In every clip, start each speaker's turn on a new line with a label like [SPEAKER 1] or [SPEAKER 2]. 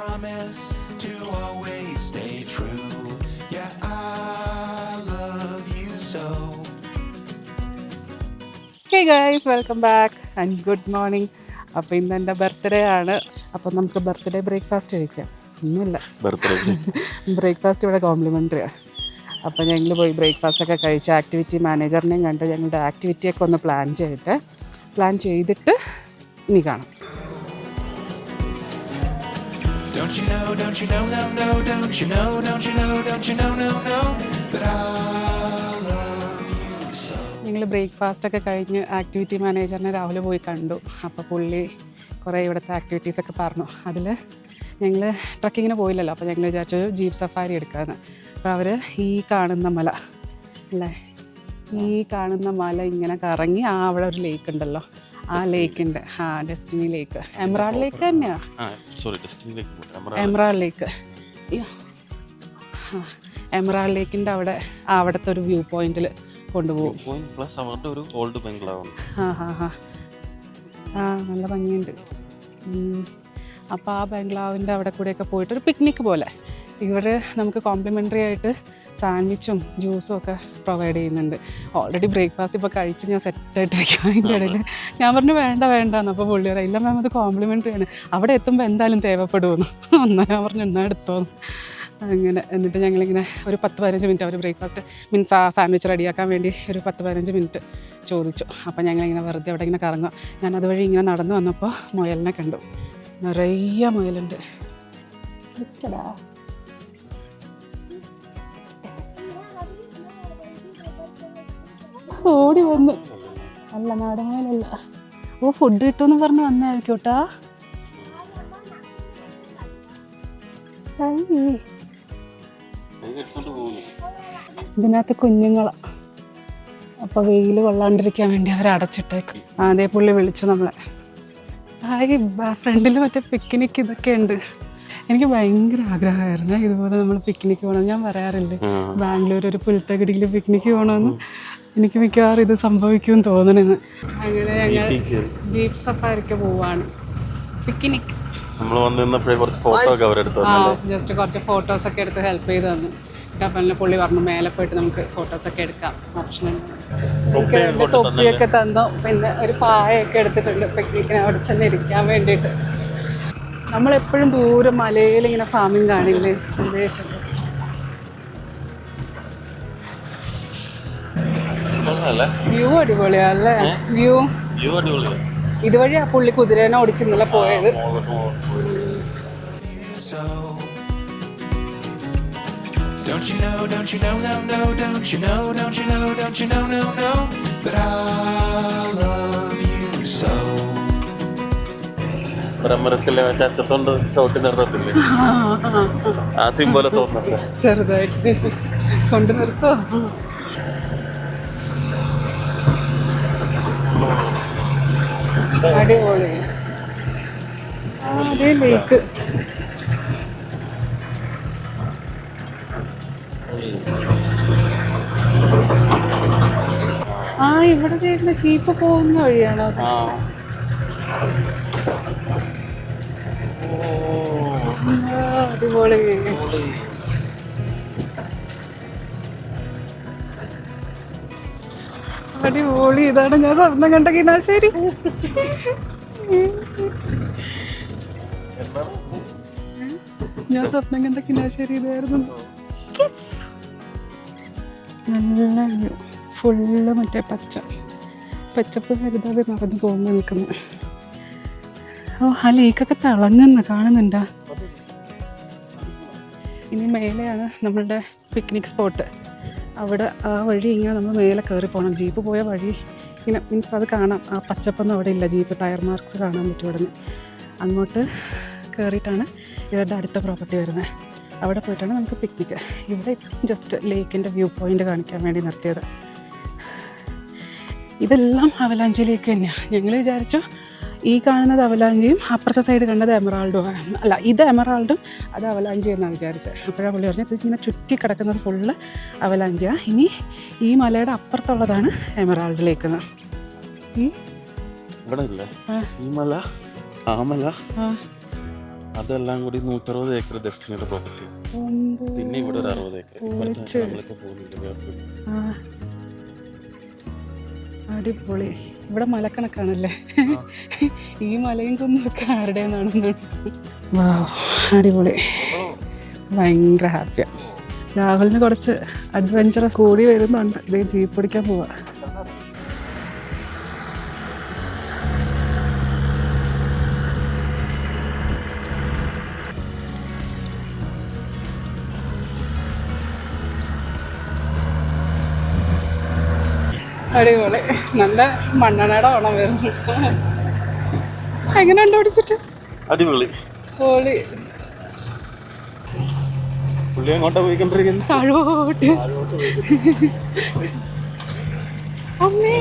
[SPEAKER 1] promise to always stay true. Yeah, I love you so.
[SPEAKER 2] Hey guys, welcome back and good morning. അപ്പോൾ ഇന്ന് എൻ്റെ birthday ആണ്. അപ്പോൾ നമുക്ക് ബർത്ത്ഡേ ബ്രേക്ക്ഫാസ്റ്റ് കഴിക്കാം. ഒന്നുമില്ല, ബ്രേക്ക്ഫാസ്റ്റ് ഇവിടെ കോംപ്ലിമെൻ്ററിയാണ്. അപ്പോൾ ഞങ്ങൾ പോയി ബ്രേക്ക്ഫാസ്റ്റൊക്കെ കഴിച്ച് ആക്ടിവിറ്റി മാനേജറിനെയും കണ്ട് ഞങ്ങളുടെ ആക്ടിവിറ്റിയൊക്കെ ഒന്ന് പ്ലാൻ ചെയ്തിട്ട് ഇനി കാണാം.
[SPEAKER 1] Don't you know, don't you know, no, no, don't you know, don't you know, don't you know, no, no, that I love you so.
[SPEAKER 2] ഞങ്ങൾ ബ്രേക്ക്ഫാസ്റ്റൊക്കെ കഴിഞ്ഞ് ആക്ടിവിറ്റി മാനേജറിനെ രാവിലെ പോയി കണ്ടു. അപ്പോൾ പുള്ളി കുറേ ഇവിടുത്തെ ആക്ടിവിറ്റീസൊക്കെ പറഞ്ഞു. അതിൽ ഞങ്ങൾ ട്രക്കിങ്ങിന് പോയില്ലല്ലോ, അപ്പോൾ ഞങ്ങൾ വിചാരിച്ചു ജീപ്പ് സഫാരി എടുക്കാമെന്ന്. അപ്പോൾ അവർ ഈ കാണുന്ന മല അല്ലേ, ഈ കാണുന്ന മല ഇങ്ങനെ കറങ്ങി അവിടെ ഒരു ലേക്ക് ഉണ്ടല്ലോ, ആ ലേക്കുണ്ട്. ഡെസ്റ്റിനി ലേക്ക്, എമറാൾഡ് ലേക്ക് തന്നെയാണ്. എമറാൾഡ് ലേക്ക്, എമറാൾഡ് ലേക്കിൻ്റെ അവിടുത്തെ ഒരു വ്യൂ പോയിന്റിൽ കൊണ്ടുപോകും. നല്ല ഭംഗിയുണ്ട്. അപ്പോൾ ആ ബംഗ്ലാവിൻ്റെ അവിടെ കൂടെയൊക്കെ പോയിട്ടൊരു പിക്നിക് പോലെ ഇവർ നമുക്ക് കോംപ്ലിമെൻ്ററി ആയിട്ട് സാൻഡ്വിച്ചും ജ്യൂസും ഒക്കെ പ്രൊവൈഡ് ചെയ്യുന്നുണ്ട്. ഓൾറെഡി ബ്രേക്ക്ഫാസ്റ്റ് ഇപ്പോൾ കഴിച്ച് ഞാൻ സെറ്റായിട്ടിരിക്കും. അതിൻ്റെ ഇടയിൽ ഞാൻ പറഞ്ഞു വേണ്ടെന്ന്. അപ്പോൾ പുള്ളി പറയാം ഇല്ല മാം അത് കോംപ്ലിമെൻ്ററി ആണ്, അവിടെ എത്തുമ്പോൾ എന്തായാലും തേവപ്പെടുമെന്ന്. ഞാൻ പറഞ്ഞു എന്നാൽ എടുത്തോന്ന്. അങ്ങനെ എന്നിട്ട് ഞങ്ങളിങ്ങനെ ഒരു 10-15 മിനിറ്റ് അവർ ബ്രേക്ക്ഫാസ്റ്റ് മീൻസ് ആ സാൻഡ്വിച്ച് റെഡിയാക്കാൻ വേണ്ടി ഒരു 10-15 മിനിറ്റ് ചോദിച്ചു. അപ്പോൾ ഞങ്ങളിങ്ങനെ വെറുതെ അവിടെ ഇങ്ങനെ കറങ്ങുക. ഞാൻ അതുവഴി ഇങ്ങനെ നടന്നു വന്നപ്പോൾ മുയലിനെ കണ്ടു. നിറയെ മുയലുണ്ട്. ഓടി വന്നു. അല്ല നാടൻ മുയലല്ല. ഓ ഫുഡ് കിട്ടുമെന്ന് പറഞ്ഞ് വന്നായിരിക്കും കേട്ടാ. ഇതിനകത്ത് കുഞ്ഞുങ്ങളാണ്. അപ്പോൾ വെയിൽ കൊള്ളാണ്ടിരിക്കാൻ വേണ്ടി അവർ അടച്ചിട്ടേക്കും. അതേ പുള്ളി വിളിച്ചു നമ്മളെ. ഹായ്, ഫ്രണ്ടിൽ മറ്റേ പിക്നിക്ക് ഇതൊക്കെ ഉണ്ട്. എനിക്ക് ഭയങ്കര ആഗ്രഹമായിരുന്നു ഇതുപോലെ നമ്മൾ പിക്നിക്ക് പോകണം. ഞാൻ പറയാറില്ലേ ബാംഗ്ലൂർ ഒരു പുൽത്തകിടിയിൽ പിക്നിക്ക് പോകണമെന്ന്. എനിക്ക് മിക്കവാറും ഇത് സംഭവിക്കുമെന്ന് തോന്നണെന്ന്. അങ്ങനെ ഞങ്ങൾ ജീപ്പ് സഫാരിക്ക് പോവാണ്. പിക്നിക് ജസ്റ്റ് കുറച്ച് ഫോട്ടോസൊക്കെ എടുത്ത് ഹെൽപ്പ് ചെയ്ത് തന്നു. കപ്പലിനെ പുള്ളി പറഞ്ഞു മേലെ പോയിട്ട് നമുക്ക് ഫോട്ടോസൊക്കെ എടുക്കാം, ഓപ്ഷനുണ്ട്. തൊപ്പിയൊക്കെ തന്നു. പിന്നെ ഒരു പായൊക്കെ എടുത്തിട്ടുണ്ട് പിക്നിക്കിന് അവിടെ ചെന്ന് ഇരിക്കാൻ വേണ്ടിയിട്ട്. നമ്മളെപ്പോഴും ദൂരെ മലയിൽ ഇങ്ങനെ ഫാമിങ് കാണില്ലേ, വ്യൂ അടിപൊളിയല്ലേ. വ്യൂ ഇതുവഴി ആ പുള്ളി കുതിരേനെ ഓടിച്ചിന്നലെ പോയത്.
[SPEAKER 1] Don't you know, don't you know, no, no, don't you know, don't you know, don't you know, no, no, that I love you so.
[SPEAKER 3] മരത്തിലെ അറ്റത്തോണ്ട് ചവിട്ടി നിർത്തത്തില്ലേ, ആ സിംബോലെ തോന്നുന്നുണ്ട്.
[SPEAKER 2] ചെറുതായിട്ട് കൊണ്ട് നിർത്തോ. അടിപൊളി. അതേ ലേക്ക്. ഇവിടെ ചേരുന്ന ജീപ്പ് പോകുന്ന വഴിയാണോ? അടിപൊളി. അടിപൊളി. ഇതാണ് ഞാൻ സ്വപ്നം കണ്ട കിനാശ്ശേരി. ഞാൻ സ്വപ്നം കണ്ട കിനാശ്ശേരി ഇതായിരുന്നു. നല്ല വ്യൂ, ഫുള്ള് മറ്റേ പച്ചപ്പ് ഹരിതാവ് നടന്നു പോകുമ്പോൾ നിൽക്കുന്നു. ഓ ആ ലേക്കൊക്കെ തിളങ്ങുന്ന കാണുന്നുണ്ടാ. ഇനി മേലെയാണ് നമ്മളുടെ പിക്നിക് സ്പോട്ട്. അവിടെ ആ വഴി ഇങ്ങനെ നമ്മൾ മേലെ കയറി പോകണം. ജീപ്പ് പോയ വഴി ഇങ്ങനെ മീൻസ് അത് കാണാം. ആ പച്ചപ്പൊന്നും അവിടെ ഇല്ല. ജീപ്പ് ടയർ മാർക്സ് കാണാൻ പറ്റും. ഇവിടെ നിന്ന് അങ്ങോട്ട് കയറിയിട്ടാണ് ഇവരുടെ അടുത്ത പ്രോപ്പർട്ടി വരുന്നത്. അവിടെ പോയിട്ടാണ് നമുക്ക് പിക്നിക്ക്. ഇവിടെ ജസ്റ്റ് ലേക്കിൻ്റെ വ്യൂ പോയിൻ്റ് കാണിക്കാൻ വേണ്ടി നിർത്തിയത്. ഇതെല്ലാം അവലാഞ്ചി ലേക്ക് തന്നെയാണ്. ഞങ്ങൾ വിചാരിച്ചു ഈ കാണുന്നത് അവലാഞ്ചിയും അപ്പുറത്തെ സൈഡ് കണ്ടത് എമറാൾഡും അല്ല, ഇത് എമറാൾഡും അത് അവലാഞ്ചി എന്നാണ് വിചാരിച്ചത്. അപ്പോഴാണ് പുള്ളി പറഞ്ഞത് ഇതിങ്ങനെ ചുറ്റി കിടക്കുന്നത് ഫുള്ള് അവലാഞ്ചിയാണ്. ഇനി ഈ മലയുടെ അപ്പുറത്തുള്ളതാണ് എമറാൾഡ് ലേക്ക്.
[SPEAKER 3] ഇവിടെ ഇല്ലേ ഈ മല, ആ മല അതെല്ലാം കൂടി 160 ഏക്കർ ഡെസ്റ്റിനിയുടെ പ്രോപ്പർട്ടി. പിന്നെ ഇവിടെ ഒരു 60 ഏക്കർ. നമ്മളിപ്പോ പോകുന്നില്ല.
[SPEAKER 2] അടിപൊളി. ഇവിടെ മലക്കണക്കാണല്ലേ. ഈ മലയും കുന്നൊക്കെ ആരുടേന്നാണെന്ന്. അടിപൊളി. ഭയങ്കര ഹാപ്പിയാ. രാഹുലിന് കുറച്ച് അഡ്വഞ്ചറസ് കൂടി വരുന്നുണ്ട്. ഇത് ജീപ്പ് പിടിക്കാൻ പോവാ. അടിപൊളി. നല്ല മണ്ണെണ്ണയുടെ ഓണം വരുന്നു. എങ്ങനെയുണ്ട് പിടിച്ചിട്ട്?
[SPEAKER 3] അടിപൊളി.
[SPEAKER 2] പൊളി.
[SPEAKER 3] പുള്ളി അങ്ങോട്ടാ പോയിക്കൊണ്ടിരിക്കുന്നു.
[SPEAKER 2] താഴോട്ട്. അമ്മേ.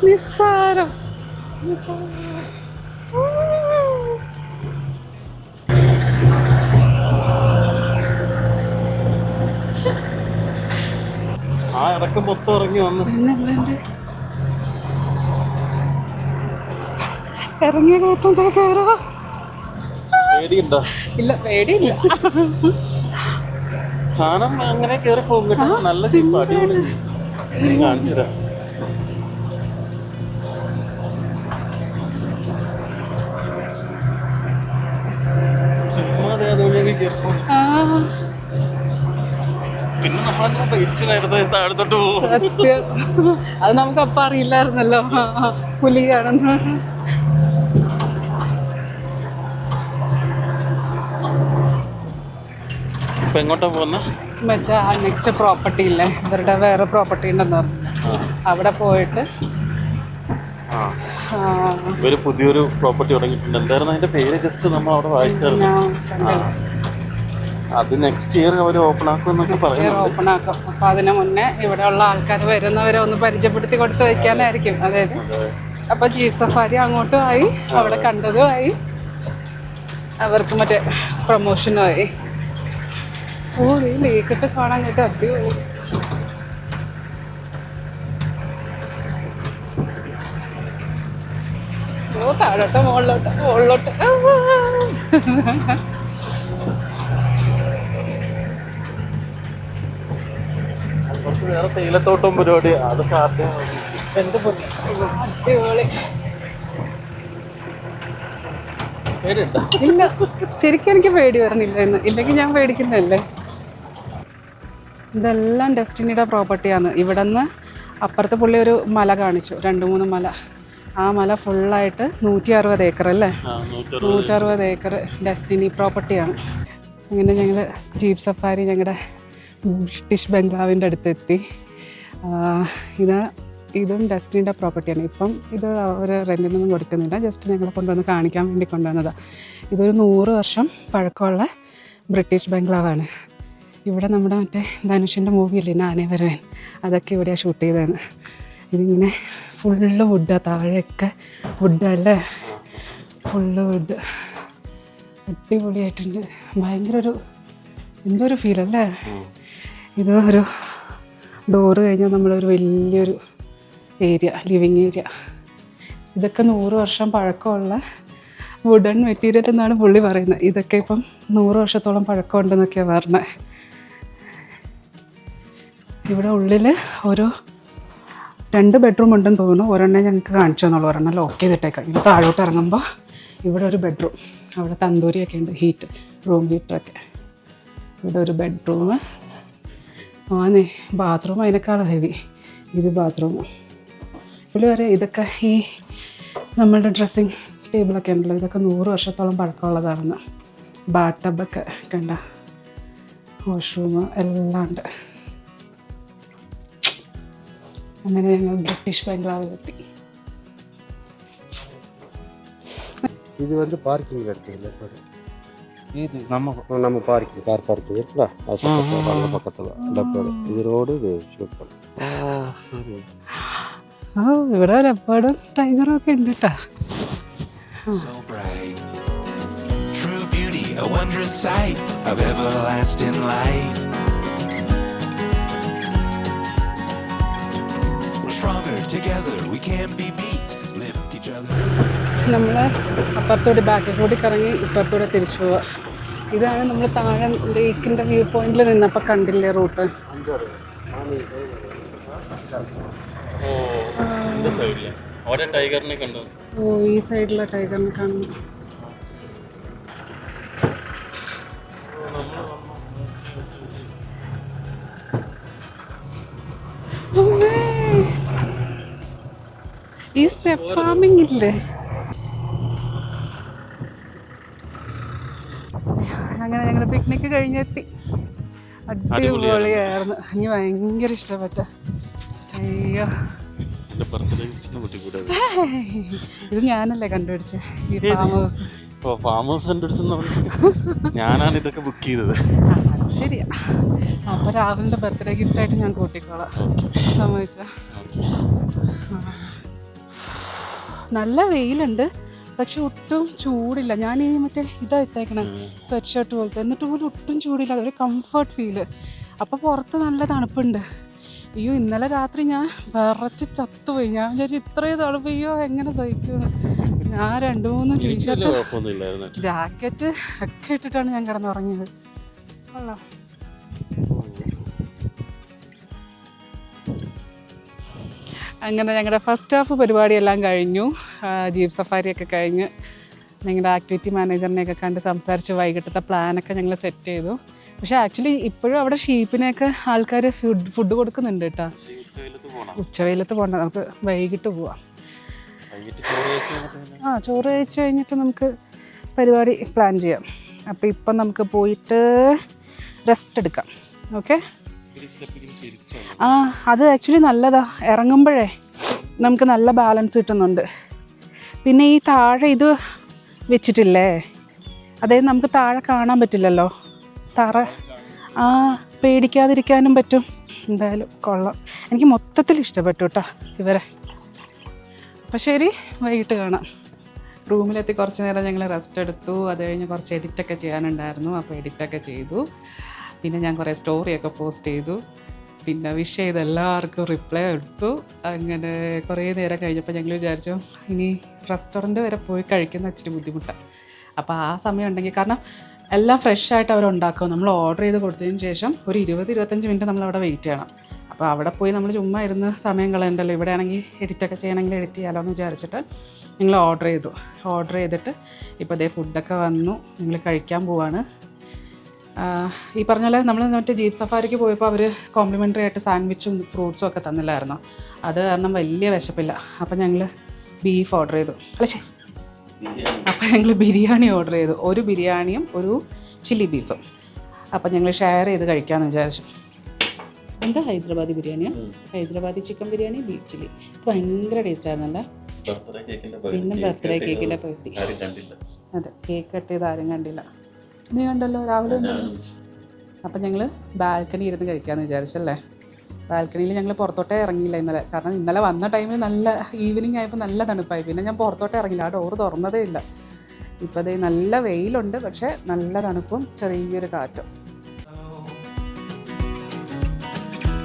[SPEAKER 2] നിസ്സാരം.
[SPEAKER 3] ആ ഇടക്ക് മൊത്തം ഇറങ്ങി വന്നു.
[SPEAKER 2] ഇറങ്ങിയ കയറ്റം കയറോ?
[SPEAKER 3] പേടിയുണ്ടോ?
[SPEAKER 2] ഇല്ല, പേടിയില്ല.
[SPEAKER 3] സാധനം അങ്ങനെ കയറി പോകും കേട്ടോ. നല്ല ജീപ്പ്, അടിപൊളി. കാണിച്ചതാ. പിന്നെ നമ്മളെന്താ പേടിച്ച് നേരത്തെ താഴത്തോട്ട് പോകും.
[SPEAKER 2] സത്യം. അത് നമുക്ക് അപ്പം അറിയില്ലായിരുന്നല്ലോ പുലിയാണെന്ന്.
[SPEAKER 3] ഇപ്പൊ എങ്ങോട്ടാ പോകുന്ന?
[SPEAKER 2] മറ്റേ നെക്സ്റ്റ് പ്രോപ്പർട്ടി ഇല്ലേ, ഇവരുടെ വേറെ പ്രോപ്പർട്ടി ഉണ്ടെന്ന് പറഞ്ഞു. അവിടെ പോയിട്ട്
[SPEAKER 3] ഇവര് പുതിയൊരു പ്രോപ്പർട്ടി തുടങ്ങിയിട്ടുണ്ട്. എന്തായിരുന്നു അതിന്റെ പേര്? ജസ്റ്റ് നമ്മൾ അവിടെ വായിച്ചായിരുന്നു. അത് നെക്സ്റ്റ് ഇയർ അവർ ഓപ്പൺ ആക്കും എന്നൊക്കെ പറയുന്നുണ്ട്.
[SPEAKER 2] ഓപ്പൺ ആക്കും. അപ്പൊ അതിന് മുന്നേ ഇവിടെ ഉള്ള ആൾക്കാർ വരുന്നവരെ ഒന്ന് പരിചയപ്പെടുത്തി കൊടുത്ത് വെക്കാനായിരിക്കും. അതായത് അപ്പൊ ജീപ്പ് സഫാരി അങ്ങോട്ടും ആയി, അവിടെ കണ്ടതും ആയി, അവർക്ക് മറ്റേ പ്രൊമോഷനും ആയി. ഓ, ഈ ലേക്കിട്ട് കാണാൻ കേട്ടോ അടിപൊളി. ഓ, താഴോട്ട് മുകളിലോട്ട് മുകളിലോട്ട്.
[SPEAKER 3] കുറച്ച് വേറെ തേയിലത്തോട്ടം പരിപാടി, അതൊക്കെ ആദ്യം.
[SPEAKER 2] അടിപൊളി.
[SPEAKER 3] പേടിയുണ്ടോ?
[SPEAKER 2] ഇല്ല, ശരിക്കും എനിക്ക് പേടി വരുന്നില്ല ഇന്ന്. ഇല്ലെങ്കിൽ ഞാൻ പേടിക്കുന്നതല്ലേ. ഇതെല്ലാം ഡെസ്റ്റിനിയുടെ പ്രോപ്പർട്ടിയാണ്. ഇവിടെ നിന്ന് അപ്പുറത്ത് പുള്ളി ഒരു മല കാണിച്ചു, 2-3 മല. ആ മല ഫുള്ളായിട്ട് 160 ഏക്കർ അല്ലേ? 160 ഏക്കർ ഡെസ്റ്റിനി പ്രോപ്പർട്ടിയാണ്. അങ്ങനെ ഞങ്ങൾ ജീപ്പ് സഫാരി ഞങ്ങളുടെ ബ്രിട്ടീഷ് ബംഗ്ലാവിൻ്റെ അടുത്തെത്തി. ഇതും ഡെസ്റ്റിനിയുടെ പ്രോപ്പർട്ടിയാണ്. ഇപ്പം ഇത് അവർ റെൻറ്റിനൊന്നും കൊടുക്കുന്നില്ല, ജസ്റ്റ് ഞങ്ങളെ കൊണ്ടുവന്ന് കാണിക്കാൻ വേണ്ടി കൊണ്ടുവന്നതാണ്. ഇതൊരു 100 വർഷം പഴക്കമുള്ള ബ്രിട്ടീഷ് ബംഗ്ലാവാണ്. ഇവിടെ നമ്മുടെ മറ്റേ ധനുഷിൻ്റെ മൂവിയില്ലേ നാനേ വരുവൻ, അതൊക്കെ ഇവിടെയാണ് ഷൂട്ട് ചെയ്തതാണ്. ഇതിങ്ങനെ ഫുള്ള് വുഡാണ്, താഴെയൊക്കെ വുഡല്ലേ, ഫുള്ള് വുഡ്. അടിപൊളിയായിട്ടുണ്ട്. ഭയങ്കര ഒരു എന്തൊരു ഫീലല്ലേ. ഇത് ഒരു ഡോറ് കഴിഞ്ഞാൽ നമ്മളൊരു വലിയൊരു ഏരിയ, ലിവിങ് ഏരിയ. ഇതൊക്കെ 100 വർഷം പഴക്കമുള്ള വുഡൻ മെറ്റീരിയൽ എന്നാണ് പുള്ളി പറയുന്നത്. ഇതൊക്കെ ഇപ്പം 100 വർഷത്തോളം പഴക്കമുണ്ടെന്നൊക്കെയാണ് പറഞ്ഞത്. ഇവിടെ ഉള്ളിൽ ഒരു 2 ബെഡ്റൂം ഉണ്ടെന്ന് തോന്നുന്നു. ഒരെണ്ണം ഞങ്ങൾക്ക് കാണിച്ചു തന്നുള്ളൂ, ഒരെണ്ണം ലോക്ക് ചെയ്തിട്ടേക്കാം. ഇത് താഴോട്ട് ഇറങ്ങുമ്പോൾ ഇവിടെ ഒരു ബെഡ്റൂം, അവിടെ തന്തൂരിയൊക്കെ ഉണ്ട്, ഹീറ്റ്, റൂം ഹീറ്ററൊക്കെ. ഇവിടെ ഒരു ബെഡ്റൂം. ആന്നേ, ബാത്റൂം അതിനേക്കാളും ഹെവി. ഇത് ബാത്റൂം. പുള്ളി പറയാം ഇതൊക്കെ ഈ നമ്മളുടെ ഡ്രസ്സിങ് ടേബിളൊക്കെ ഉണ്ടല്ലോ, ഇതൊക്കെ 100 വർഷത്തോളം പഴക്കമുള്ളതാണെന്ന്. ബാത്ത് ടബൊക്കെ കണ്ട, വാഷ്റൂം എല്ലാം ഉണ്ട്. അങ്ങനെ ഞങ്ങൾ ബ്രിട്ടീഷ് ബംഗ്ലാവിലെത്തി.
[SPEAKER 4] இது வந்து பார்க்கிங் இடத்துல
[SPEAKER 3] இது நம்ம
[SPEAKER 4] பார்க்கிங் கார் பார்க்கிங் இருக்குல்ல, அது பக்கத்தில் லெஃப்ட். இது ரோடு, இது ஷூட் பண்ண.
[SPEAKER 3] ശരി.
[SPEAKER 2] ഇവിടെ ലെപ്പേർഡും ടൈഗറും ഒക്കെ ഉണ്ട് കേട്ടോ.
[SPEAKER 1] So bright, true beauty, a wondrous sight of everlasting light. Together we can't be beat. Lift each other.
[SPEAKER 2] നമ്മൾ അപ്പുറത്തോടെ ബാക്കിൽ കൂടി കറങ്ങി ഇപ്പുറത്തൂടെ തിരിച്ചു പോവുക. ഇതാണ് നമ്മൾ താഴെ ലേക്കിൻ്റെ വ്യൂ പോയിന്റിൽ നിന്നപ്പോൾ കണ്ടില്ലേ റൂട്ട്.
[SPEAKER 3] ടൈഗറിനെ കണ്ടു.
[SPEAKER 2] ഓ, ഈ സൈഡിലെ ടൈഗറിനെ കാണുന്നു. ഈ സ്റ്റെപ്പ് ഫാമിംഗ് ഇല്ലേ? അങ്ങനെ ഞങ്ങൾ പിക്നിക്ക് കഴിഞ്ഞെത്തി. അടിപൊളിയായിരുന്നു. എനിക്ക് ഭയങ്കര ഇഷ്ടപ്പെട്ട. അയ്യോ, ഇത് ഞാനല്ലേ കണ്ടുപിടിച്ചത് ഈ ഫാം ഹൗസ്.
[SPEAKER 3] ഫാം ഹൗസ് കണ്ടുപിടിച്ചെന്ന് ഞാനാണ് ഇതൊക്കെ ബുക്ക് ചെയ്തത്.
[SPEAKER 2] അത് ശരിയാ. അപ്പോൾ രാഹുലിൻ്റെ ബർത്ത്ഡേ ഗിഫ്റ്റായിട്ട് ഞാൻ കൂട്ടിക്കോളാം. സമ്മതിച്ചോ? നല്ല വെയിലുണ്ട്, പക്ഷെ ഒട്ടും ചൂടില്ല. ഞാൻ ഈ മറ്റേ ഇതാ ഇട്ടേക്കണേ, സ്വെറ്റ് ഷർട്ട് പോലത്തെ, എന്നിട്ട് പോലും ഒട്ടും ചൂടില്ല. അതൊരു കംഫർട്ട് ഫീല്. അപ്പോൾ പുറത്ത് നല്ല തണുപ്പുണ്ട്. അയ്യോ, ഇന്നലെ രാത്രി ഞാൻ വിറച്ച് ചത്തുപോയി. ഞാൻ വിചാരിച്ചു ഇത്രയും തണുപ്പ് അയ്യോ എങ്ങനെ സഹിക്കുമെന്ന്. ഞാൻ 2-3 ടീഷർട്ട് ജാക്കറ്റ് ഒക്കെ ഇട്ടിട്ടാണ് ഞാൻ കിടന്നുറങ്ങിയത്. കൊള്ളാം. അങ്ങനെ ഞങ്ങളുടെ ഫസ്റ്റ് ഹാഫ് പരിപാടിയെല്ലാം കഴിഞ്ഞു. ജീപ്പ് സഫാരിയൊക്കെ കഴിഞ്ഞ് ഞങ്ങളുടെ ആക്ടിവിറ്റി മാനേജറിനെയൊക്കെ കണ്ട് സംസാരിച്ച് വൈകിട്ടത്തെ പ്ലാനൊക്കെ ഞങ്ങൾ സെറ്റ് ചെയ്തു. പക്ഷേ ആക്ച്വലി ഇപ്പോഴും അവിടെ ഷീപ്പിനെയൊക്കെ ആൾക്കാർ ഫുഡ് കൊടുക്കുന്നുണ്ട് കേട്ടോ. ഉച്ചവെയിലത്ത് പോകണ്ട, നമുക്ക് വൈകിട്ട് പോവാം. ചോറ് കഴിച്ച് കഴിഞ്ഞിട്ട് നമുക്ക് പരിപാടി പ്ലാൻ ചെയ്യാം. അപ്പോൾ ഇപ്പം നമുക്ക് പോയിട്ട് റെസ്റ്റ് എടുക്കാം. ഓക്കെ. അത് ആക്ച്വലി നല്ലതാ. ഇറങ്ങുമ്പോഴേ നമുക്ക് നല്ല ബാലൻസ് കിട്ടുന്നുണ്ട്. പിന്നെ ഈ താഴെ ഇത് വെച്ചിട്ടില്ലേ, അതായത് നമുക്ക് താഴെ കാണാൻ പറ്റില്ലല്ലോ. പേടിക്കാതിരിക്കാനും പറ്റും. എന്തായാലും കൊള്ളാം. എനിക്ക് മൊത്തത്തിൽ ഇഷ്ടപ്പെട്ടു കേട്ടോ ഇവരെ. അപ്പം ശരി, വൈകിട്ട് കാണാം. റൂമിലെത്തി കുറച്ച് നേരം ഞങ്ങൾ റെസ്റ്റ് എടുത്തു. അത് കഴിഞ്ഞ് കുറച്ച് എഡിറ്റൊക്കെ ചെയ്യാനുണ്ടായിരുന്നു. അപ്പോൾ എഡിറ്റൊക്കെ ചെയ്തു. പിന്നെ ഞാൻ കുറേ സ്റ്റോറിയൊക്കെ പോസ്റ്റ് ചെയ്തു. പിന്നെ വിഷ് ചെയ്ത് എല്ലാവർക്കും റിപ്ലൈ എടുത്തു. അങ്ങനെ കുറേ നേരം കഴിഞ്ഞപ്പോൾ ഞങ്ങൾ വിചാരിച്ചു ഇനി റെസ്റ്റോറൻറ്റ് വരെ പോയി കഴിക്കുന്ന ഇച്ചിരി ബുദ്ധിമുട്ടാണ്. അപ്പോൾ ആ സമയം ഉണ്ടെങ്കിൽ, കാരണം എല്ലാം ഫ്രഷായിട്ട് അവരുണ്ടാക്കും. നമ്മൾ ഓർഡർ ചെയ്ത് കൊടുത്തതിന് ശേഷം ഒരു 20-25 മിനിറ്റ് നമ്മളവിടെ വെയിറ്റ് ചെയ്യണം. അപ്പോൾ അവിടെ പോയി നമ്മൾ ചുമ്മാ ഇരുന്ന് സമയം കളയണ്ടല്ലോ. ഇവിടെ ആണെങ്കിൽ എഡിറ്റൊക്കെ ചെയ്യണമെങ്കിൽ എഡിറ്റ് ചെയ്യാമല്ലോ എന്ന് വിചാരിച്ചിട്ട് ഞങ്ങൾ ഓർഡർ ചെയ്തു. ഓർഡർ ചെയ്തിട്ട് ഇപ്പോൾ അതേ ഫുഡൊക്കെ വന്നു. ഞങ്ങൾ കഴിക്കാൻ പോവാണ്. ഈ പറഞ്ഞ പോലെ നമ്മൾ മറ്റേ ജീപ്പ് സഫാരിക്ക് പോയപ്പോൾ അവർ കോംപ്ലിമെൻ്ററി ആയിട്ട് സാൻഡ്വിച്ചും ഫ്രൂട്ട്സും ഒക്കെ തന്നില്ലായിരുന്നു. അത് കാരണം വലിയ വിശപ്പില്ല. അപ്പം ഞങ്ങൾ ബീഫ് ഓർഡർ ചെയ്തു. അപ്പോൾ ഞങ്ങൾ ബിരിയാണി ഓർഡർ ചെയ്തു. ഒരു ബിരിയാണിയും ഒരു ചില്ലി ബീഫും. അപ്പം ഞങ്ങൾ ഷെയർ ചെയ്ത് കഴിക്കാമെന്ന് വിചാരിച്ചു. എന്താ ഹൈദരാബാദി ബിരിയാണിയാണ്? Hyderabadi chicken biryani, beef chilli. ഭയങ്കര ടേസ്റ്റ് ആയിരുന്നല്ലേ. പിന്നെ ബർത്ത്ഡേ കേക്കിൻ്റെ പകുതി. അതെ, കേക്ക് കട്ട് ചെയ്ത് ആരും കണ്ടില്ല. നീ കണ്ടല്ലോ, രാവിലെ ഉണ്ടല്ലോ. അപ്പം ഞങ്ങൾ ബാൽക്കണി ഇരുന്ന് കഴിക്കാമെന്ന് വിചാരിച്ചല്ലേ. ബാൽക്കണിയിൽ ഞങ്ങൾ പുറത്തോട്ടേ ഇറങ്ങിയില്ല ഇന്നലെ. കാരണം ഇന്നലെ വന്ന ടൈമിൽ നല്ല ഈവനിങ് ആയപ്പോൾ നല്ല തണുപ്പായി. പിന്നെ ഞാൻ പുറത്തോട്ടേ ഇറങ്ങില്ല. ആ ഡോറ് തുറന്നതേ ഇല്ല. ഇപ്പോൾ അതേ നല്ല വെയിലുണ്ട്, പക്ഷേ നല്ല തണുപ്പും ചെറിയൊരു കാറ്റും.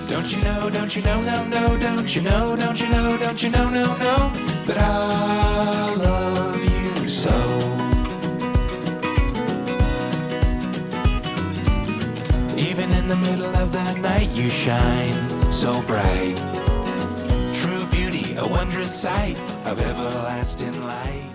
[SPEAKER 1] Don't you know, don't you know, no, no, don't you know, don't you know, don't you know, no, no, that I love you so. Even in the middle of the night you shine so bright. True beauty, a wondrous sight of everlasting light.